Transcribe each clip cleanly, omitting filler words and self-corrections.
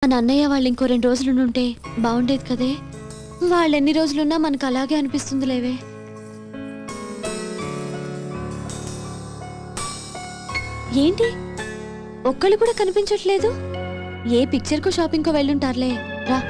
మన అన్నయ్య వాళ్ళు ఇంకో 2 రోజులు ఉంటే బాగుండేది కదే. వాళ్ళు ఎన్ని రోజులున్నా మనకు అలాగే అనిపిస్తుంది లేవే. ఏంటి ఒక్కళ్ళు కూడా కనిపించట్లేదు? ఏ పిక్చర్కో షాపింగ్కో వెళ్ళుంటారులే. రా.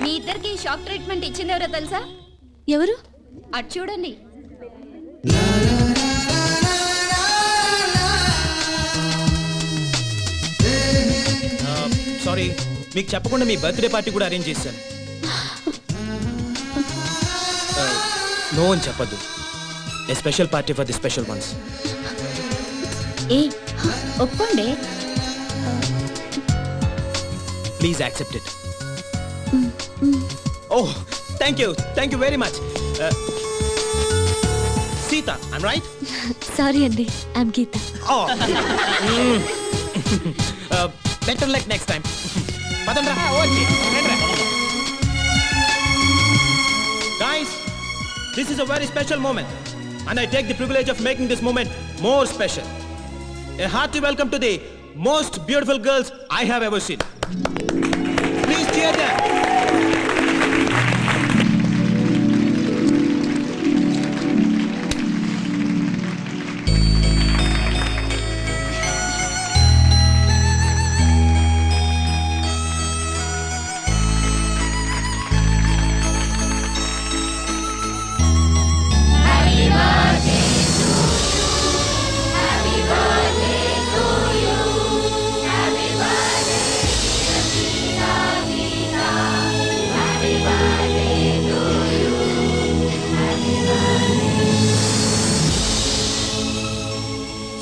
మీ ఇద్దరికి షాక్ ట్రీట్మెంట్ ఇచ్చింది ఎవరో తెలుసా? ఎవరు? అటు చూడండి. సారీ, మీకు చెప్పకుండా మీ బర్త్డే పార్టీ కూడా అరేంజ్ చేశాను. నో అని చెప్పద్దు. A special party for the special ones. ఏ ఒప్పుకోండి. Please accept it. Oh, thank you very much. Sita, I'm right? Sorry అండి, I'm Gita. Better luck next time. పదండ్రా. Guys, this is a very special moment and I take the privilege of making this moment more special. A hearty welcome to the most beautiful girls I have ever seen. Please cheer them.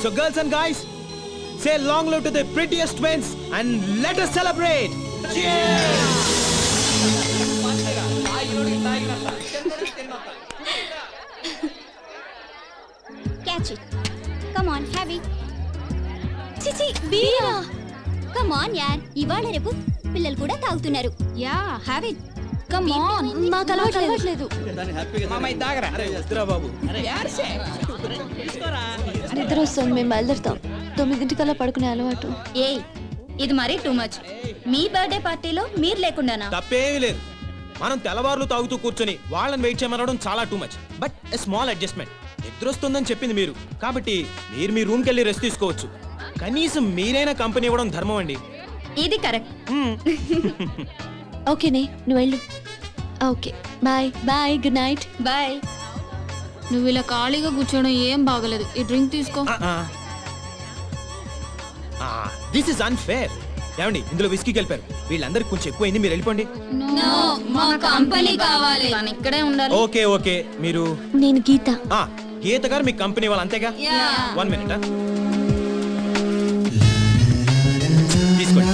So girls and guys, say long live to the prettiest twins and let us celebrate. Cheers! Catch it. Come on, have it. చిచి వీరా. Come on యార్. ఇవాళ రేపు పిల్లలు కూడా తాగుతున్నారు. Yeah, have it. Come on. మాకు అలవాట్లేదు. నిద్ర వస్తుంది, మేము బయలుదేరుతాం. 9 పడుకునే అలవాటు. ఏయ్, ఇది మరీ టూ మచ్. మీ బర్త్డే పార్టీలో మీరు లేకుండానా? తప్పేమీ లేదు. మనం తెల్లవారులు తాగుతూ కూర్చొని వాళ్ళని వెయిట్ చేయమనడం చాలా too much. But a small adjustment. నిద్ర వస్తుందని చెప్పింది మీరు, కాబట్టి మీరు మీ రూమ్కి వెళ్ళి రెస్ట్ తీసుకోవచ్చు. కనీసం మీరైనా కంపెనీ ఇవ్వడం ధర్మం అండి. ఇది కరెక్ట్. ఓకేనే, నువ్వు వెళ్ళు. Okay, bye bye, good night. Bye. నువ్వు ఇలా ఖాళీగా కూర్చోవడం ఏం బాగలేదు. ఈ డ్రింక్ తీసుకో. This is unfair. ఏమండి, ఇందులో విస్కీ కలిపారు. వీళ్ళందరికి కొంచెం ఎక్కువైంది, మీరు వెళ్ళిపోండి. మా కంపెనీ కావాలి. తను ఇక్కడే ఉండాలి. ఓకే ఓకే, మీరు? నేను గీత. గీత గారు మీ కంపెనీ వాళ్ళు అంతేగా? 1 minute. తీసుకోండి.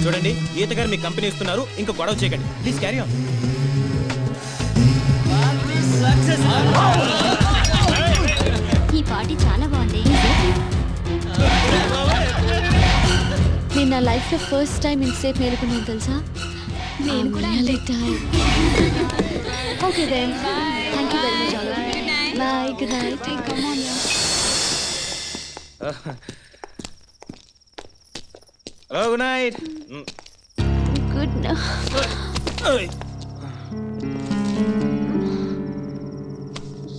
చూడండి, గీత గారు మీ కంపెనీ ఇస్తున్నారు, ఇంకా గొడవ చేయకండి. Please carry on. ఈ పార్టీ చాలా బాగుంది. నేను నా లైఫ్ లో ఫస్ట్ టైం ఇంతసేపు మేలుకున్నాను తెలుసా. నేను కూడా okay then, thank you very much. Bye, good night. Come on. Hello, good night. Good night.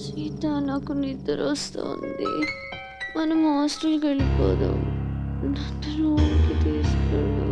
Sita, నాకు నిద్ర వస్తుంది. మనం హాస్టల్కి వెళ్ళిపోదాం. నన్ను రూమ్కి తీసుకెళ్ళు.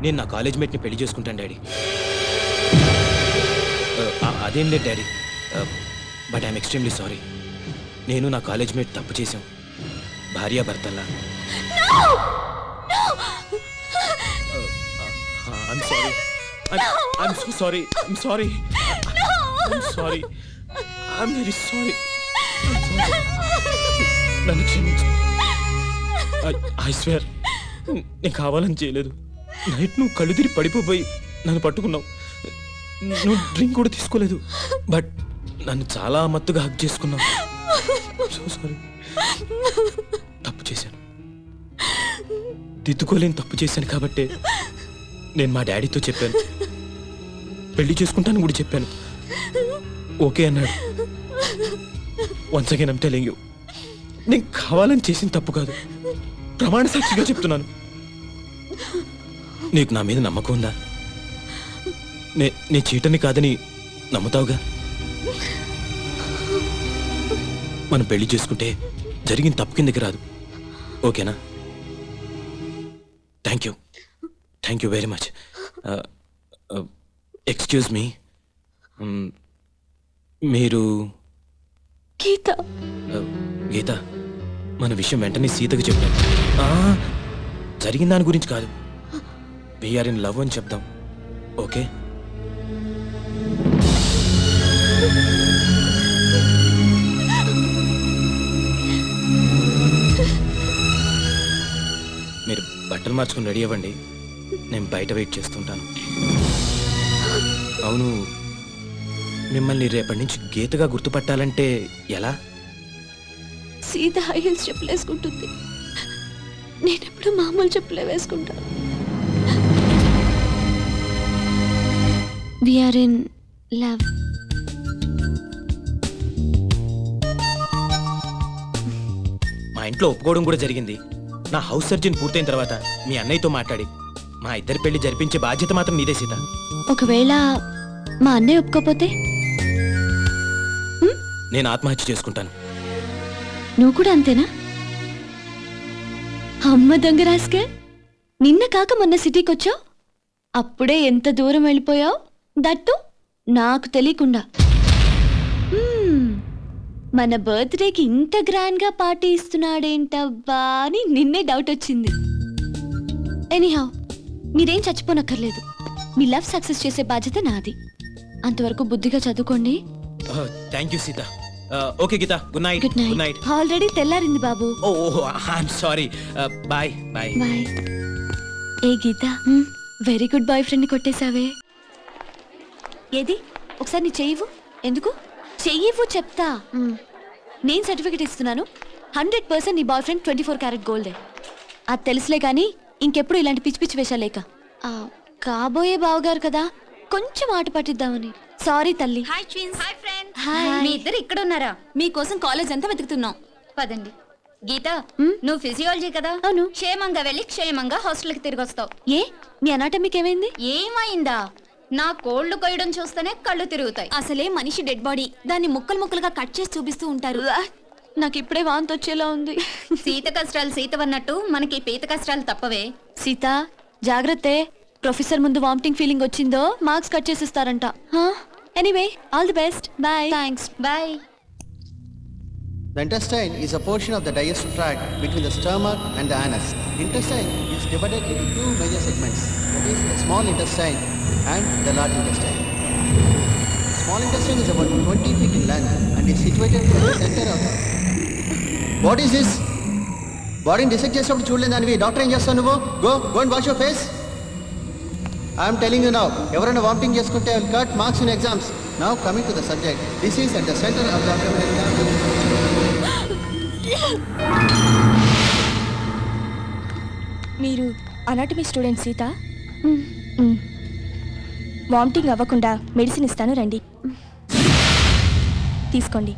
నేను నా కాలేజ్ మేట్ని పెళ్లి చేసుకుంటాను డాడీ. అదేం లేదు daddy, but I'm extremely sorry. నేను నా కాలేజ్ మేట్ తప్పు చేశాం, భార్యాభర్తల్లా. I'm sorry. I'm so sorry. I'm sorry. I'm sorry. I'm very sorry. I'm sorry. నన్ను క్షమించు. I swear, నేను కావాలని చేయలేదు. నైట్ నువ్వు కళ్ళు తిరిగి పడిపోయి నన్ను పట్టుకున్నావు. నువ్వు డ్రింక్ కూడా తీసుకోలేదు, బట్ నన్ను చాలా మత్తుగా హక్ చేసుకున్నావు. So sorry. తప్పు చేశాను, దిద్దుకోలేని తప్పు చేశాను. కాబట్టి నేను మా డాడీతో చెప్పాను, పెళ్లి చేసుకుంటాను కూడా చెప్పాను. ఓకే అన్నాడు. Once again I'm telling you, నేను కావాలని చేసిన తప్పు కాదు, ప్రమాణ సాక్షిగా చెప్తున్నాను. నీకు నా మీద నమ్మకం ఉందా? నే చీటని కాదని నమ్ముతావుగా? మనం పెళ్లి చేసుకుంటే జరిగిన తప్పు కిందకి రాదు, ఓకేనా? Thank you very much. Excuse me, మీరు గీత? గీత, మన విషయం వెంటనే సీతకు చెప్పాను. జరిగిన దాని గురించి కాదు, వీఆర్ ఇన్ లవ్ అని చెప్దాం, ఓకే? మీరు బట్టలు మార్చుకుని రెడీ అవ్వండి, నేను బయట వెయిట్ చేస్తుంటాను. అవును, మిమ్మల్ని రేపటి నుంచి గీతగా గుర్తుపట్టాలంటే ఎలా? సీత హై హీల్స్ చెప్పులు వేసుకుంటుంది, నేనెప్పుడు మామూలు చెప్పులే వేసుకుంటాను. We're in love. మా ఇంట్లో ఒప్పుకోవడం కూడా జరిగింది. నా హౌస్ సర్జన్ పూర్తయిన తర్వాత మీ అన్నయ్యతో మాట్లాడి మా ఇద్దరి పెళ్లి జరిపించే బాధ్యత మాత్రం నీదే సీత. ఒకవేళ మా అన్నయ్య ఒప్పుకోపోతే నేను ఆత్మహత్య చేసుకుంటాను. నువ్వు కూడా అంతేనా? అమ్మ దొంగ రాస్కే, నిన్న కాక మొన్న సిటీకి వచ్చావు, అప్పుడే ఎంత దూరం వెళ్ళిపోయావు, దట్టు నాకు తెలియకుండా. మన బర్త్డేకి ఇంత గ్రాండ్ గా పార్టీ ఇస్తున్నాడేంటబ్బా అని నిన్నే డౌట్ వచ్చింది. ఎనీహౌ, మీరేం చచ్చిపోనక్కర్లేదు, మీ లవ్ సక్సెస్ చేసే బాధ్యత నాది. అంతవరకు బుద్ధిగా చదువుకోండి. Thank you Sita. Okay Geeta, good night. Good night. Already తెల్లారింది బాబు. ఓహో, I'm sorry. Bye bye. Bye. ఏ Geeta, very good boyfriend ని కొట్టేశావే. ఏది ఒకసారి నీ చెయ్యివు. ఎందుకు చెయ్యివు చెప్తా. నేను సర్టిఫికెట్ ఇస్తున్నాను, 100% నీ బాయ్ ఫ్రెండ్ 24 క్యారెట్ గోల్డే. అది తెలుసులే కానీ ఇంకెప్పుడు ఇలాంటి పిచ్చి పిచ్చి వేషాలేక. కాబోయే బావగారు కదా, కొంచెం ఆట పట్టిద్దామని. సారీ తల్లి. Hi twins. Hi friend. Hi. మీ ఇద్దరు ఇక్కడ ఉన్నారా? మీకోసం కాలేజ్ అంతా వెతుకుతున్నాం. పదండి. గీత, నువ్వు ఫిజియాలజీ కదా? అవును. క్షేమంగా వెళ్ళి క్షేమంగా హాస్టల్కి తిరిగి వస్తావు. ఏ నీ అనాటమీకి ఏమైంది? ఏమైందా? నా కోళ్లు కొయ్యడం చూస్తేనే కళ్ళు తిరుగుతాయి. అసలే మనిషి డెడ్ బాడీ, దాన్ని ముక్కలు ముక్కలుగా కట్ చేసి చూపిస్తూ ఉంటారు. నాకు ఇప్పుడే వాంతి వచ్చేలా ఉంది. సీత కష్టాలు సీతవన్నట్టు మనకి పీత కష్టాలు తప్పవే. సీత జాగ్రత్తే, ప్రొఫెసర్ ముందు వామిటింగ్ ఫీలింగ్ వచ్చిందో మార్క్స్ కట్ చేసిస్తారంట. Anyway, all the best. Bye. Thanks. Bye. The intestine is a portion of the digestive tract between the stomach and the anus. Intestine is divided into two major segments, that is the small intestine and the large intestine. Small intestine is about 20 feet in length and is situated in the center of the... What is this? Body dissect చేసినప్పుడు చూడలేదు దానివి. Doctor ఏం చేస్తావు నువ్వు? Go and wash your face. I am telling you now, ఎవరైనా vomiting చేసుకుంటే I will cut marks in exams. Now coming to the subject, this is at the center of the abdominal cavity. మీరు anatomy student Sita? Vomiting అవ్వకుండా medicine ఇస్తాను, రండి తీసుకోండి.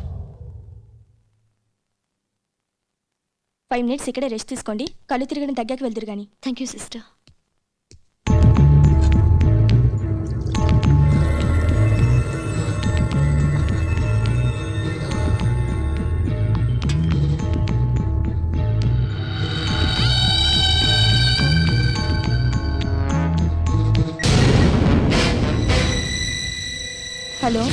5 minutes ఇక్కడే rest తీసుకోండి, కళ్ళు తిరగడం తగ్గాక వెళ్తురు కానీ. Thank you sister. Hello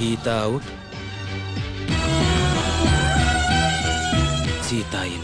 Geeta out. Sita in.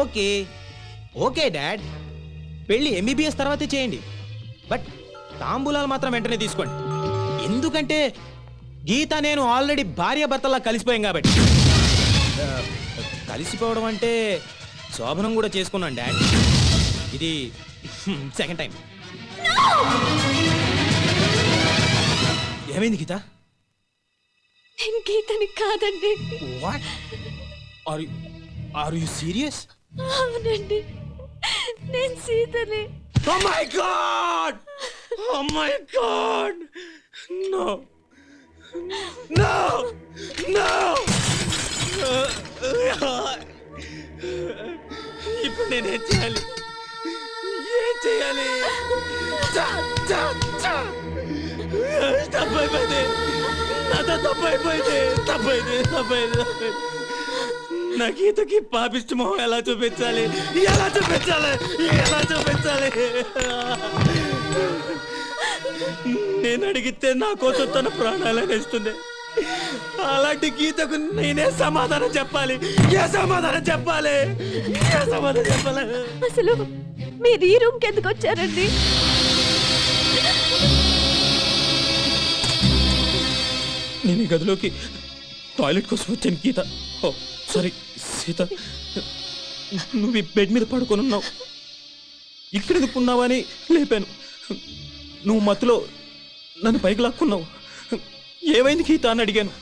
Okay okay dad, పెళ్ళి ఎంబీబీఎస్ తర్వాతే చేయండి, బట్ తాంబూలాలు మాత్రం వెంటనే తీసుకోండి. ఎందుకంటే గీత నేను ఆల్రెడీ భార్యాభర్తలా కలిసిపోయాం కాబట్టి. కలిసిపోవడం అంటే శోభనం కూడా చేసుకున్నాను డాడ్, ఇది సెకండ్ టైం. ఏమైంది గీత? నేను గీతని కాదండి. What are you serious? అవునండి, నేను సీతని. Oh my God! Oh my God! No! No! No! ఇప్పుడు నేనేం చేయాలి? ఏం చేయాలి? తప్పైపోయింది, నాతో తప్పైపోయింది. నా గీతకి పాపిష్టి మొహం ఎలా చూపించాలి? నేను అడిగితే నా కోసం తన ప్రాణాలను ఇస్తుంది. అలాంటి గీతకు నేనే సమాధానం చెప్పాలి? అసలు మీరు ఈ రూమ్కి ఎందుకు వచ్చారండి? నేను ఈ గదిలోకి టాయిలెట్ కోసం వచ్చాను గీత. ఓ సారీ సీత, నువ్వు ఈ బెడ్ మీద పడుకొని ఉన్నావు, ఇక్కడ ఎందుకున్నావని లేపాను. నువ్వు మత్తులో నన్ను పైకి లాక్కున్నావు. ఏమైంది గీత అని అడిగాను,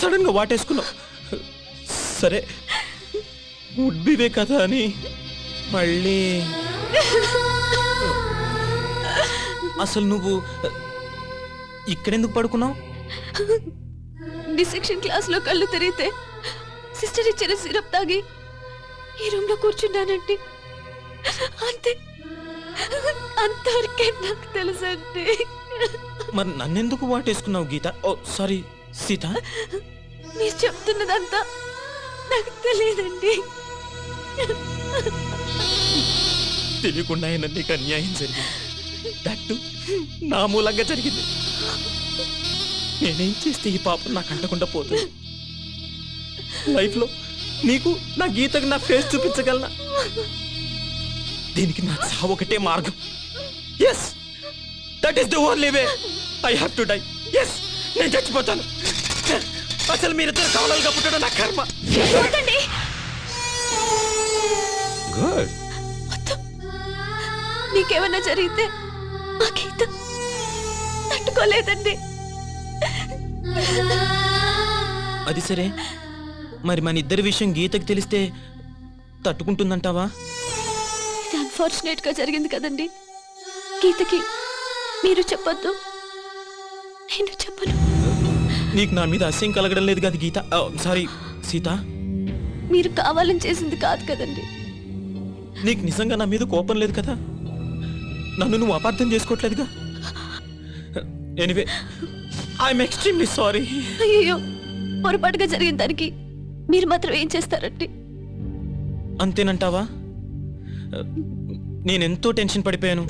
సడన్గా వాటేసుకున్నావు. సరే ఉడ్బివే కదా అని మళ్ళీ. అసలు నువ్వు ఇక్కడెందుకు పడుకున్నావు? డిసెక్షన్ క్లాస్ లో కళ్ళు తిరిగితే సిస్టర్ ఇచ్చిన సిరప్ తాగి ఈ రూమ్ లో కూర్చున్నానండి, అంతే. అంతవరకే నాకు తెలుసండి. మరి నన్నెందుకు వాటేసుకున్నావు గీత? ఓ సారీ సీత, మీరు చెప్తున్నదంతా నాకు తెలియదండి. తెలియకుండా అయినా నీకు అన్యాయం జరిగింది, దట్టు నా మూలంగా జరిగింది. నేనేం చేస్తే ఈ పాపం నాకు అంటకుండా పోతుంది? లైఫ్లో నీకు నా గీతకు నా ఫేస్ చూపించగలనా? దీనికి నా చావు ఒకటే మార్గం. Yes, that is the only way. I have to die. Yes, నేను చచ్చిపోతాను. అసలు మీరిద్దరు కవలలుగా పుట్టడం నా కర్మ. గుడ్. నీకేమన్నా జరిగితే ఆ గీత తట్టుకోలేదండి. అది సరే, మరి మన ఇద్దరి విషయం గీతకి తెలిస్తే తట్టుకుంటుందంటావా? ఇది అన్ఫార్చునేట్ గా జరిగింది కదండి. గీతకి మీరు చెప్పొద్దు, నేను చెప్పను. నీకు నా మీద అసహ్యం కలగడం లేదు కదా గీత? సారీ సీత, మీరు కావాలని చేసింది కాదు కదండి. నీకు నిజంగా నా మీద కోపం లేదు కదా? నన్ను నువ్వు అపార్థం చేసుకోవట్లేదుగా? Anyway, I'm extremely sorry. అయ్యో, పొరపాటుగా జరిగిన దానికి మీరు మాత్రం ఏం చేస్తారండి? అంతేనంటావా? నేను ఎంతో టెన్షన్ పడిపోయాను.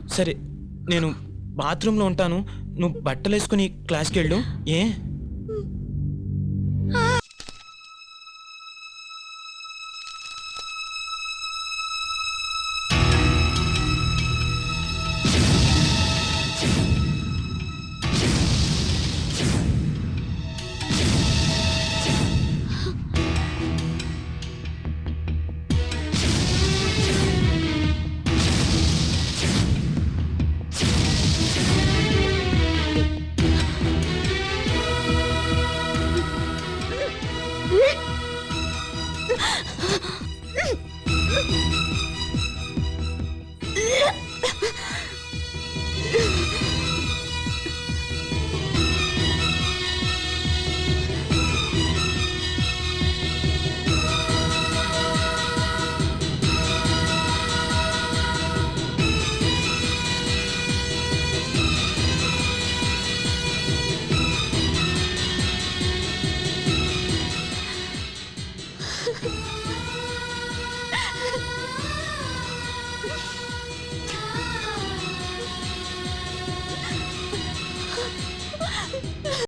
సరే నేను బాత్రూంలో ఉంటాను, నువ్వు బట్టలు వేసుకుని క్లాస్కి వెళ్ళు. ఏ